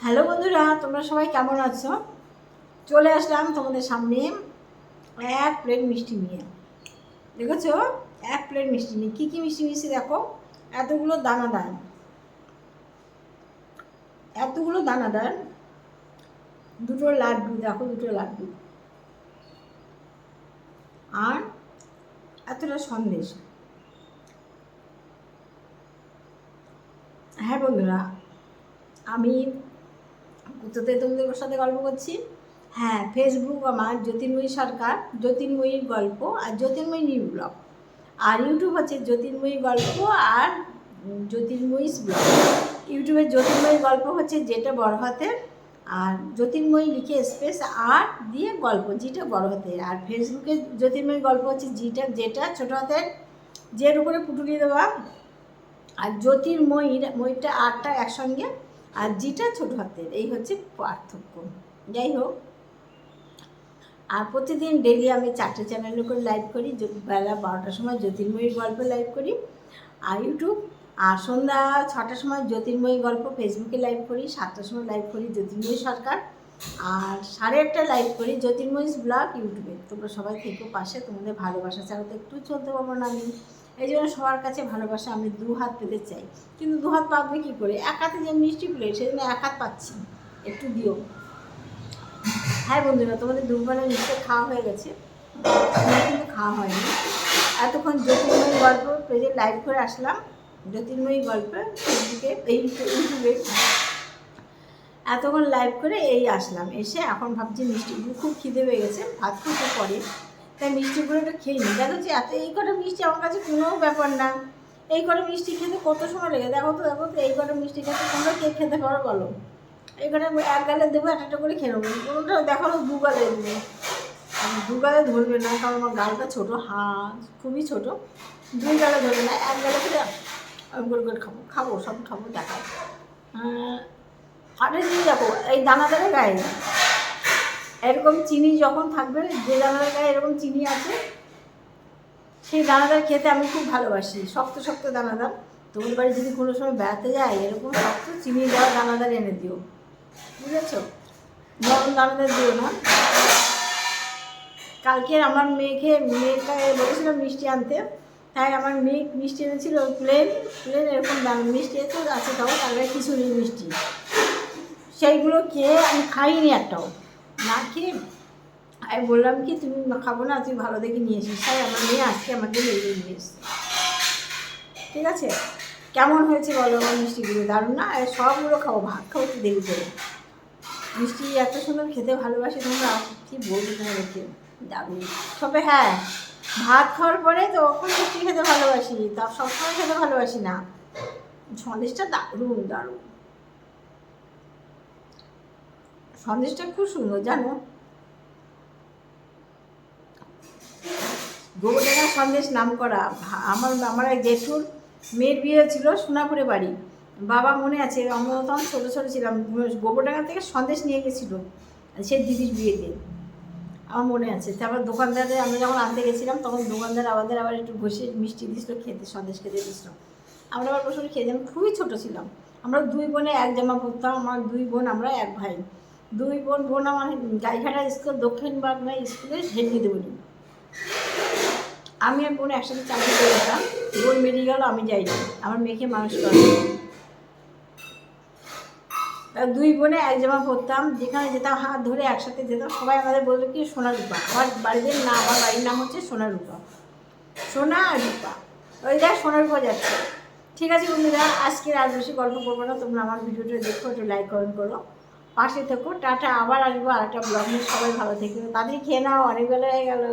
Hello বন্ধুরা, তোমরা সবাই কেমন আছো? চলে আসলাম তোমাদের সামনে এক প্লেট মিষ্টি নিয়ে। দেখেছো, এক প্লেট মিষ্টি নিয়ে কী কী মিষ্টি মিষ্টি দেখো। এতগুলো দানাদার, এতগুলো দানাদার, দুটো লাড্ডু দেখো, দুটো লাড্ডু, আর এতটা সন্দেশ। হ্যাঁ বন্ধুরা, আমি কোথাতে তোমাদের সাথে গল্প করছি। হ্যাঁ, ফেসবুক আমার জ্যোতির্ময়ী সরকার, জ্যোতির্ময়ীর গল্প আর জ্যোতির্ময়ী নিউ ব্লগ। আর ইউটিউব হচ্ছে জ্যোতির্ময়ী গল্প আর জ্যোতির্ময়ী ব্লগ। ইউটিউবের জ্যোতির্ময়ী গল্প হচ্ছে যেটা বড় হাতের, আর জ্যোতির্ময়ী লিখে স্পেস আর দিয়ে গল্প যেটা বড় হাতের। আর ফেসবুকে জ্যোতির্ময়ী গল্প হচ্ছে যেটা ছোট হাতের, যের উপরে পুটুলি দেওয়া। আর ময়ীটা আটটা একসঙ্গে, আর যেটা ছোট হাতের। এই হচ্ছে পার্থক্য। যাই হোক, আর প্রতিদিন ডেলি আমি 4টে চ্যানেলে করে লাইভ করি। বেলা 12টার সময় জ্যোতির্ময়ীর গল্প লাইভ করি আর ইউটিউব, আর সন্ধ্যা 6টার সময় জ্যোতির্ময়ী গল্প ফেসবুকে লাইভ করি, 7টার সময় লাইভ করি জ্যোতির্ময়ী সরকার, আর 8:30 লাইভ করি জ্যোতির্ময়ী ব্লগ ইউটিউবে। তোমরা সবাই থেকো পাশে, তোমাদের ভালোবাসা ছাড়া তো একটু চলতে পারবো না আমি। এই জন্য সবার কাছে ভালোবাসা আমি 2 হাত পেতে চাই, কিন্তু 2 হাত পাবে কী করে? এক হাতে যে মিষ্টি প্লেট, সেজন্য 1 হাত পাচ্ছি, একটু দিও। হ্যাঁ বন্ধুরা, তোমাদের দুপুরবেলা নিশ্চয় খাওয়া হয়ে গেছে, আমার কিন্তু খাওয়া হয়নি। এতক্ষণ জ্যোতির্ময়ী গল্প পেজে লাইভ করে আসলাম, জ্যোতির্ময়ী গল্পে ফেসবুকে, ইউটিউবে এতক্ষণ লাইভ করে আসলাম। এসে এখন ভাবছি মিষ্টিগুলো, খুব খিদে পেয়ে গেছে, ভাত খেতে পরে, তাই মিষ্টিগুলো একটু খেয়ে নিই। দেখো যে এই কটা মিষ্টি আমার কাছে কোনো ব্যাপার না। এই কটা মিষ্টি খেতে কত সময় লেগে, দেখো তো এই কটা মিষ্টি খেতে তোমরা কে খেতে পারো বলো? এখানে 1 গালে দেবো, একটা করে খেয়ে নেবো। কোনোটা দেখালো 2 গালে দেবো, 2 গালে ধরবে না, কারণ আমার গালটা ছোটো, খুবই ছোটো। 2 গালে ধরবে না, 1 গালে করে করে খাবো সব খাবো। দেখাও আরে জিনিস দেখো, এই দানাদারের গায়ে এরকম চিনি যখন থাকবে, যে দানাদার গায়ে এরকম চিনি আছে, সেই দানাদার খেতে আমি খুব ভালোবাসি। শক্ত শক্ত দানাদার। তোমার বাড়ি যদি কোনো সময় বেড়াতে যায়, এরকম শক্ত চিনি দেওয়া দানাদার এনে দিও, বুঝেছো? নরম দানাদার দিও না। কালকে আমার মেয়েকে বলেছিলাম মিষ্টি আনতে, তাই আমার মেয়ে মিষ্টি এনেছিল প্লেন এরকম মিষ্টি এত আছে, তাও তারপরে কিছু নেই মিষ্টি। সেইগুলো খেয়ে আমি খাইনি একটাও, না খেয়ে আমি বললাম কি তুমি খাবো না, তুই ভালো দেখে নিয়ে এসিস। তাই আমার মেয়ে আজকে আমাকে নিয়ে এসেছে। ঠিক আছে, কেমন হয়েছে বলো আমার মিষ্টিগুলো? দারুণ না? সবগুলো খাবো, ভাত খাবো একটু দেরি করে। মিষ্টি এত সুন্দর খেতে ভালোবাসি তোমরা, কী বলবো তোমাদেরকে, দারুণ। তবে হ্যাঁ, ভাত খাওয়ার পরে তখন মিষ্টি খেতে ভালোবাসি, তা সবসময় খেতে ভালোবাসি না। সন্দেশটা দারুণ দারুণ, সন্দেশটা খুব সুন্দর জানো। গোবরডাঙ্গার সন্দেশ নাম করা। আমার এক জেঠুর মেয়ের বিয়ে ছিল সোনাপুরে বাড়ি, বাবা মনে আছে, আমরা তখন ছোটো ছোটো ছিলাম, গোবরডাঙ্গা থেকে সন্দেশ নিয়ে গেছিলো সে দিদির বিয়েতে, আমার মনে আছে। তারপর দোকানদারে আমরা যখন আনতে গেছিলাম, তখন দোকানদার আমাদের আবার একটু ঘষে মিষ্টি দিয়েছিলো খেতে, সন্দেশ খেতে দিয়েছিলো। আমরা আবার বসে খেয়ে যেমন, খুবই ছোটো ছিলাম। আমরা 2 বোনে 1 জামা পরতাম, আমার 2 বোন, আমরা 1 ভাই। 2 বোন আমার গাইঘাটা স্কুল, দক্ষিণ বাংলা স্কুলের হেড দিতে বলি। আমি আর বোন একসাথে চাকরি করে যেতাম। বোন বেরিয়ে গেল, আমি যাইনি, আমার মেয়েকে মানুষ করে। 2 বোনে 1 জামা পরতাম, যেখানে যেতাম হাত ধরে একসাথে যেতাম। সবাই আমাদের বলতো কি সোনা রূপা। আমার বাড়ির নাম হচ্ছে সোনা রূপা, সোনা আর রূপা। ওই দেখ সোনা রূপা যাচ্ছে। ঠিক আছে বন্ধুরা, আজকে আর বেশি গল্প করবো না। তোমরা আমার ভিডিওটা দেখো, একটু লাইক কমেন্ট করো, পাশে থেকো। টাটা, আবার আসবো আরেকটা ব্লগ নিয়ে। সবাই ভালো থেকো, তাড়াতাড়ি খেয়ে নাও, অনেক বেলা হয়ে গেল।